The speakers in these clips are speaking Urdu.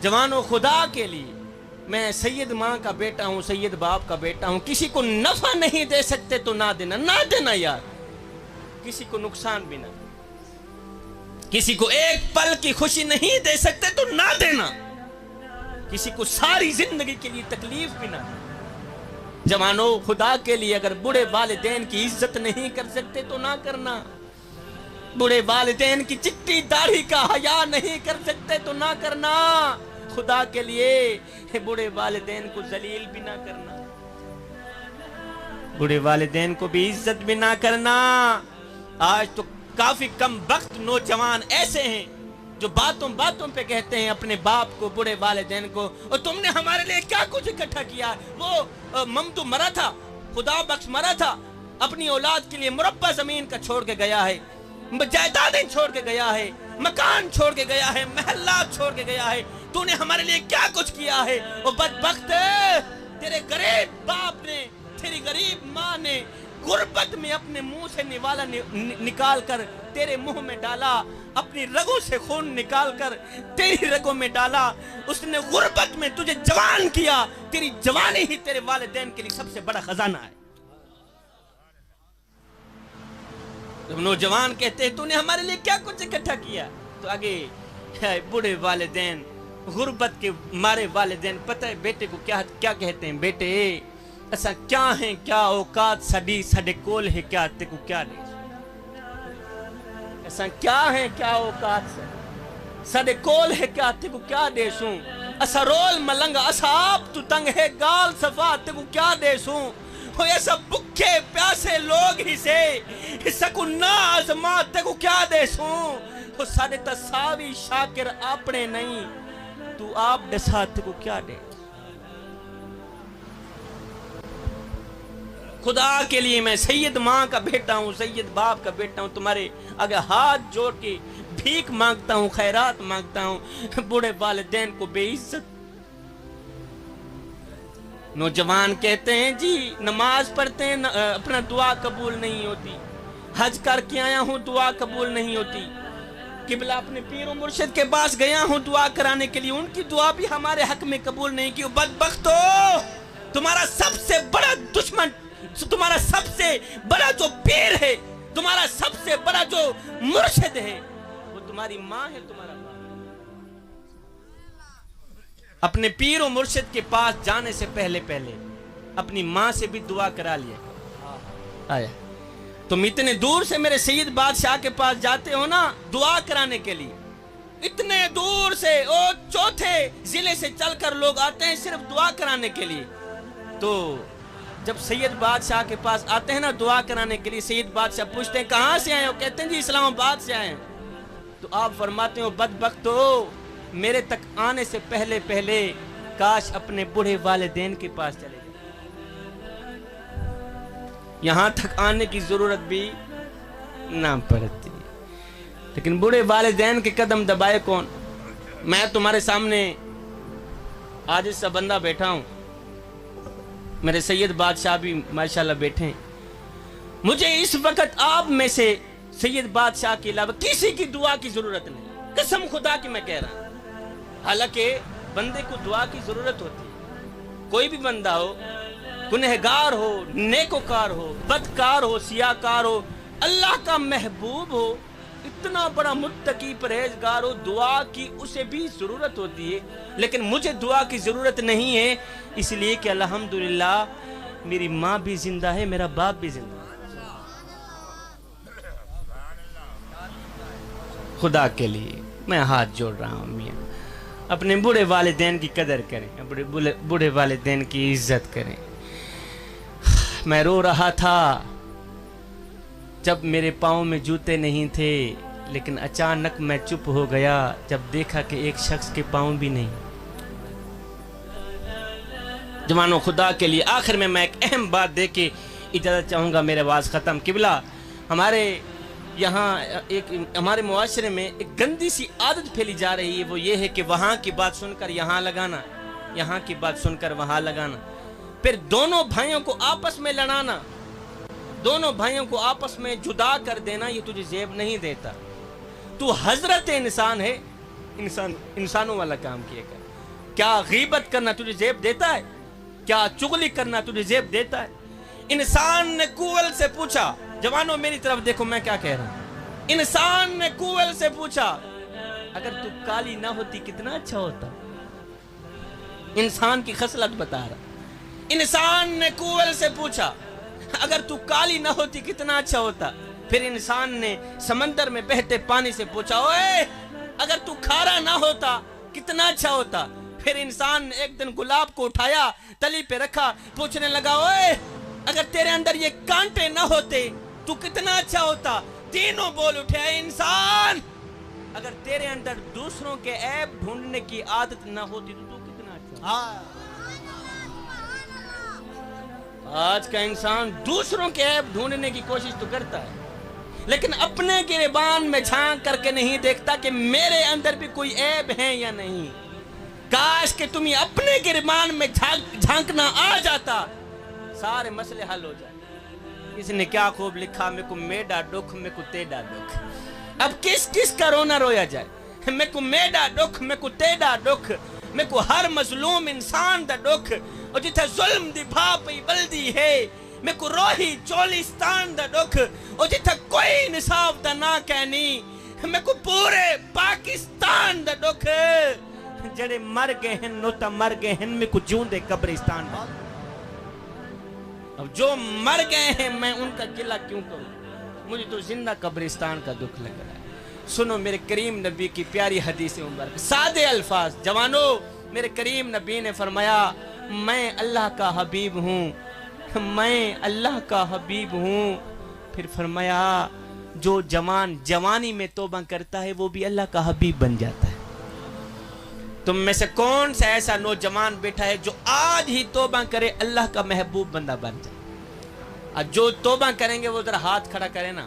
جوانوں خدا کے لیے، میں سید ماں کا بیٹا ہوں، سید باپ کا بیٹا ہوں، کسی کو نفع نہیں دے سکتے تو نہ دینا، نہ دینا یار، کسی کو نقصان بھی نہ، کسی کو ایک پل کی خوشی نہیں دے سکتے تو نہ دینا، کسی کو ساری زندگی کے لیے تکلیف بھی نہ دینا۔ جوانوں خدا کے لیے اگر بوڑھے والدین کی عزت نہیں کر سکتے تو نہ کرنا، بوڑھے والدین کی چٹی داڑھی کا حیا نہیں کر سکتے تو نہ کرنا، خدا کے لیے بوڑھے والدین کو ذلیل بھی نہ کرنا، بوڑھے والدین کو بھی عزت بھی نہ کرنا۔ آج تو کافی کم وقت نوجوان ایسے ہیں جو باتوں باتوں پہ کہتے ہیں اپنے باپ کو، بوڑھے والدین کو، اور تم نے ہمارے لیے کیا کچھ اکٹھا کیا؟ وہ ممدو مرا تھا، خدا بخش مرا تھا، اپنی اولاد کے لیے مربع زمین کا چھوڑ کے گیا ہے، جائیدادیں چھوڑ کے گیا ہے، مکان چھوڑ کے گیا ہے، محلات چھوڑ کے گیا ہے، تو نے ہمارے لیے کیا کچھ کیا ہے؟ وہ بدبخت تیرے غریب باپ نے، تیری غریب ماں نے غربت میں اپنے منہ سے نوالا نکال کر تیرے منہ میں ڈالا، اپنی رگوں سے خون نکال کر تیری رگوں میں ڈالا، اس نے غربت میں تجھے جوان کیا، تیری جوانی ہی تیرے والدین کے لیے سب سے بڑا خزانہ ہے۔ جب نوجوان کہتے ہیں تو نے ہمارے لیے کیا کچھ اکٹھا کیا، تو آگے بوڑھے والدین، غربت کے مارے والدین، پتہ ہے بیٹے کو کیا کہتے ہیں؟ بیٹے ایسا کیا ہیں، کیا اوقات سڈے کول ہے، کیا تے کو کیا دے، ایسا کیا ہیں، کیا اوقات سڈے کول ہے، کیا تے کو کیا دے سوں، ایسا رول ملنگا، ایسا آپ تو تنگ ہے گال صفا تے کو کیا دے سوں، ایسا بکھے پیاسے لوگ ہی سے ایسا کو نا آزمات تے کو کیا دے سوں، ساڑے تصاوی شاکر اپنے نہیں، تو آپ دساتے کو کیا دے۔ خدا کے لیے میں سید ماں کا بیٹا ہوں، سید باپ کا بیٹا ہوں، تمہارے اگر ہاتھ جوڑ کے بھیک مانگتا ہوں، خیرات مانگتا ہوں، بوڑھے والدین کو بے عزت۔ نوجوان کہتے ہیں جی نماز پڑھتے ہیں، اپنا دعا قبول نہیں ہوتی، حج کر کے آیا ہوں دعا قبول نہیں ہوتی، قبلہ اپنے پیر و مرشد کے پاس گیا ہوں دعا کرانے کے لیے، ان کی دعا بھی ہمارے حق میں قبول نہیں کی۔ بدبختو، تمہارا سب سے بڑا دشمن، تمہارا سب سے بڑا جو پیر ہے، تمہارا سب سے بڑا جو مرشد ہے، وہ تمہاری ماں ہے، تمہارا باپ۔ اپنے پیر و مرشد کے پاس جانے سے پہلے اپنی ماں سے بھی دعا کرا لیا۔ آیا تم اتنے دور سے میرے سید بادشاہ کے پاس جاتے ہو نا دعا کرانے کے لیے، اتنے دور سے اور چوتھے ضلع سے چل کر لوگ آتے ہیں صرف دعا کرانے کے لیے، تو جب سید بادشاہ کے پاس آتے ہیں نا دعا کرانے کے لیے، سید بادشاہ پوچھتے ہیں کہاں سے آئے ہو؟ کہتے ہیں جی اسلام آباد سے آئے ہیں۔ تو آپ فرماتے ہو بدبختو، میرے تک آنے سے پہلے کاش اپنے بوڑھے والدین کے پاس چلے جائے، یہاں تک آنے کی ضرورت بھی نہ پڑتی، لیکن بوڑھے والدین کے قدم دبائے کون؟ میں تمہارے سامنے عاجز سا بندہ بیٹھا ہوں، میرے سید بادشاہ بھی ماشاءاللہ بیٹھے ہیں، مجھے اس وقت آپ میں سے سید بادشاہ کے علاوہ کسی کی دعا کی ضرورت نہیں، قسم خدا کی میں کہہ رہا ہوں۔ حالانکہ بندے کو دعا کی ضرورت ہوتی ہے، کوئی بھی بندہ ہو، گنہگار ہو، نیکوکار ہو، بدکار ہو، سیاکار ہو، اللہ کا محبوب ہو، اتنا بڑا متقی پرہیزگار ہو، دعا کی اسے بھی ضرورت ہوتی ہے، لیکن مجھے دعا کی ضرورت نہیں ہے، اس لیے کہ الحمدللہ میری ماں بھی زندہ ہے، میرا باپ بھی زندہ ہے۔ خدا کے لیے میں ہاتھ جوڑ رہا ہوں، میاں اپنے بوڑھے والدین کی قدر کریں، اپنے بوڑھے والدین کی عزت کریں۔ میں رو رہا تھا جب میرے پاؤں میں جوتے نہیں تھے، لیکن اچانک میں چپ ہو گیا جب دیکھا کہ ایک شخص کے پاؤں بھی نہیں۔ جوانوں خدا کے لیے آخر میں ایک اہم بات دے کے اجازت چاہوں گا، میرے آواز ختم۔ قبلہ ہمارے یہاں ہمارے معاشرے میں ایک گندی سی عادت پھیلی جا رہی ہے، وہ یہ ہے کہ وہاں کی بات سن کر یہاں لگانا، یہاں کی بات سن کر وہاں لگانا، پھر دونوں بھائیوں کو آپس میں لڑانا، دونوں بھائیوں کو آپس میں جدا کر دینا۔ یہ تجھے زیب نہیں دیتا، تو حضرت انسان ہے، انسانوں والا کام کیا کر۔ کیا غیبت کرنا تجھے زیب دیتا ہے؟ کیا چغلی کرنا تجھے زیب دیتا ہے؟ انسان نے کوئل سے پوچھا، جوانوں میری طرف دیکھو میں کیا کہہ رہا ہوں، انسان نے کوئل سے پوچھا اگر تو کالی نہ ہوتی کتنا اچھا ہوتا۔ انسان کی خصلت بتا رہا۔ انسان نے کوئل سے پوچھا اگر تو کالی نہ ہوتی کتنا اچھا ہوتا۔ پھر انسان نے سمندر میں بہتے پانی سے پوچھا اوے اگر تو کھارا نہ ہوتا کتنا اچھا ہوتا۔ پھر انسان نے ایک دن گلاب کو اٹھایا، تلی پہ رکھا، پوچھنے لگا اوے اگر تیرے اندر یہ کانٹے نہ ہوتے تو کتنا اچھا ہوتا۔ تینوں بول اٹھے اے انسان اگر تیرے اندر دوسروں کے عیب ڈھونڈنے کی عادت نہ ہوتی تو کتنا اچھا ہوتا۔ آج کا انسان دوسروں کے عیب ڈھونڈنے کی کوشش تو کرتا ہے لیکن اپنے گریبان میں جھانک کر کے نہیں دیکھتا کہ میرے اندر بھی کوئی عیب ہے یا نہیں۔ کاش کہ تمہیں اپنے گریبان میں جھانکنا آ جاتا، سارے مسئلے حل ہو جائے۔ اس نے کیا خوب لکھا، میں کو میڈا دکھ میں کو تیڈا دکھ۔ اب کس کا رونا رویا جائے؟ میں کو میڈا دکھ میں کو تیڈا دکھ، میں کو ہر مظلوم انسان دا دکھ، اور جتھے ظلم دی بھاپی بلدی ہے میں کو روہی چولستان دا دکھ، اور جتھے کوئی انصاف دا نہ کہنی میں کو پورے پاکستان دا دکھ۔ جڑے مر گئے ہیں نو تا مر گئے ہیں میں کو جون دے قبرستان دا۔ اب جو مر گئے ہیں میں ان کا گلہ کیوں کروں؟ مجھے تو زندہ قبرستان کا دکھ لگ رہا ہے۔ سنو میرے کریم نبی کی پیاری حدیث مبارک، سادے الفاظ۔ جوانوں میرے کریم نبی نے فرمایا میں اللہ کا حبیب ہوں، میں اللہ کا حبیب ہوں۔ پھر فرمایا جو جوان جوانی میں توبہ کرتا ہے وہ بھی اللہ کا حبیب بن جاتا ہے۔ تم میں سے کون سا ایسا نوجوان بیٹھا ہے جو آج ہی توبہ کرے اللہ کا محبوب بندہ بن جائے؟ اور جو توبہ کریں گے وہ ذرا ہاتھ کھڑا کرے نا۔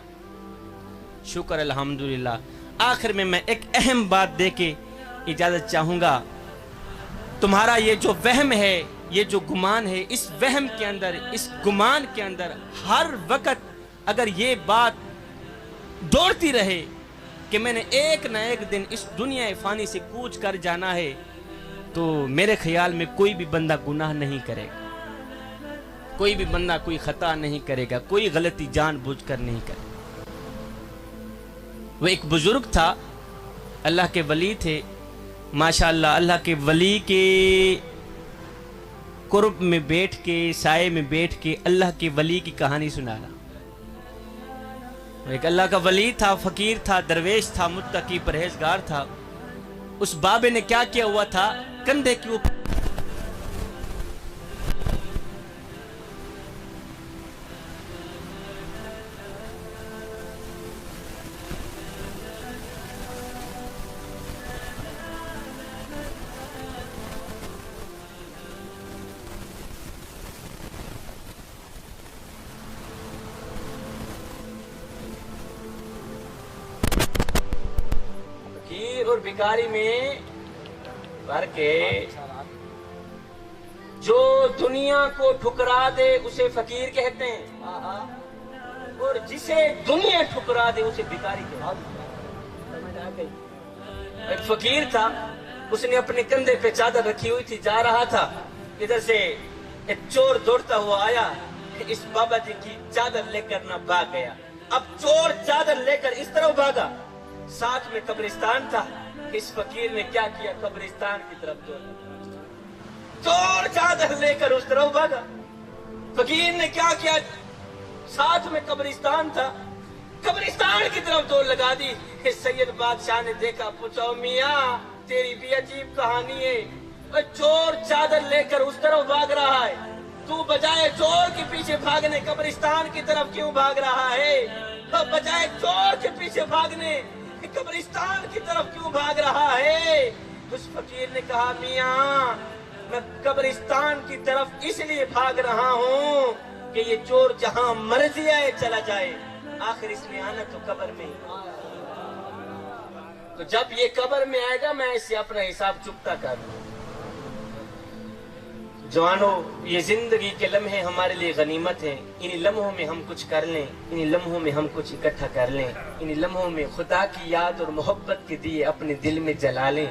شکر الحمدللہ۔ آخر میں ایک اہم بات دے کے اجازت چاہوں گا۔ تمہارا یہ جو وہم ہے، یہ جو گمان ہے، اس وہم کے اندر، اس گمان کے اندر ہر وقت اگر یہ بات دوڑتی رہے کہ میں نے ایک نہ ایک دن اس دنیا فانی سے کوچ کر جانا ہے، تو میرے خیال میں کوئی بھی بندہ گناہ نہیں کرے گا، کوئی بھی بندہ کوئی خطا نہیں کرے گا، کوئی غلطی جان بوجھ کر نہیں کرے گا۔ وہ ایک بزرگ تھا، اللہ کے ولی تھے، ماشاءاللہ اللہ کے ولی کے قرب میں بیٹھ کے، سائے میں بیٹھ کے اللہ کے ولی کی کہانی سنا رہا۔ ایک اللہ کا ولی تھا، فقیر تھا، درویش تھا، متقی پرہیزگار تھا۔ اس بابے نے کیا کیا ہوا تھا، کندھے کے اوپر اور بھکاری میں فرق ہے۔ جو دنیا کو ٹھکرا دے اسے فقیر کہتے ہیں، اور جسے دنیا ٹھکرا دے اسے بھکاری کہتے ہیں۔ ایک فقیر تھا، اس نے اپنے کندھے پہ چادر رکھی ہوئی تھی، جا رہا تھا، ادھر سے ایک چور دوڑتا ہوا آیا، اس بابا جی کی چادر لے کر نہ بھاگ گیا۔ اب چور چادر لے کر اس طرح بھاگا، ساتھ میں قبرستان تھا۔ اس فقیر نے کیا کیا، قبرستان کی طرف دوڑا، چور چادر لے کر اس طرف بھاگا۔ فقیر نے کیا کیا، ساتھ میں قبرستان تھا، قبرستان کی طرف دوڑ لگا دی۔ سید بادشاہ نے دیکھا، پوچھا میاں تیری بھی عجیب کہانی ہے، چور چادر لے کر اس طرف بھاگ رہا ہے، تو بجائے چور کے پیچھے بھاگنے قبرستان کی طرف کیوں بھاگ رہا ہے؟ بجائے چور کے پیچھے بھاگنے قبرستان کی طرف کیوں بھاگ رہا ہے؟ اس فقیر نے کہا میاں میں قبرستان کی طرف اس لیے بھاگ رہا ہوں کہ یہ چور جہاں مرضی آئے چلا جائے، آخر اس نے آنا تو قبر میں، تو جب یہ قبر میں آئے گا میں اسے اپنا حساب چکتا کر لوں۔ جوانوں یہ زندگی کے لمحے ہمارے لیے غنیمت ہیں، انہی لمحوں میں ہم کچھ کر لیں، انہی لمحوں میں ہم کچھ اکٹھا کر لیں، انہی لمحوں میں خدا کی یاد اور محبت کے دیے اپنے دل میں جلا لیں۔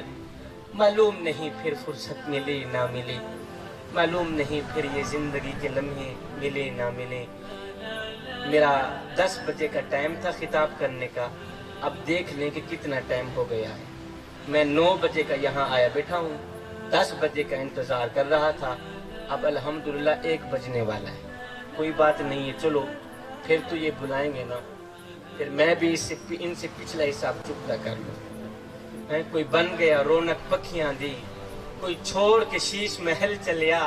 معلوم نہیں پھر فرصت ملی نہ ملی، معلوم نہیں پھر یہ زندگی کے لمحے ملے نہ ملے۔ میرا 10 بجے کا ٹائم تھا خطاب کرنے کا، اب دیکھ لیں کہ کتنا ٹائم ہو گیا ہے۔ میں 9 بجے کا یہاں آیا بیٹھا ہوں، 10 بجے کا انتظار کر رہا تھا، اب الحمدللہ 1 بجنے والا ہے۔ کوئی بات نہیں ہے، چلو پھر تو یہ بلائیں گے نا، پھر میں بھی ان سے پچھلا حساب چکتا کر لوں۔ کوئی بن گیا رونق پکھیاں دی، کوئی چھوڑ کے شیش محل چلیا،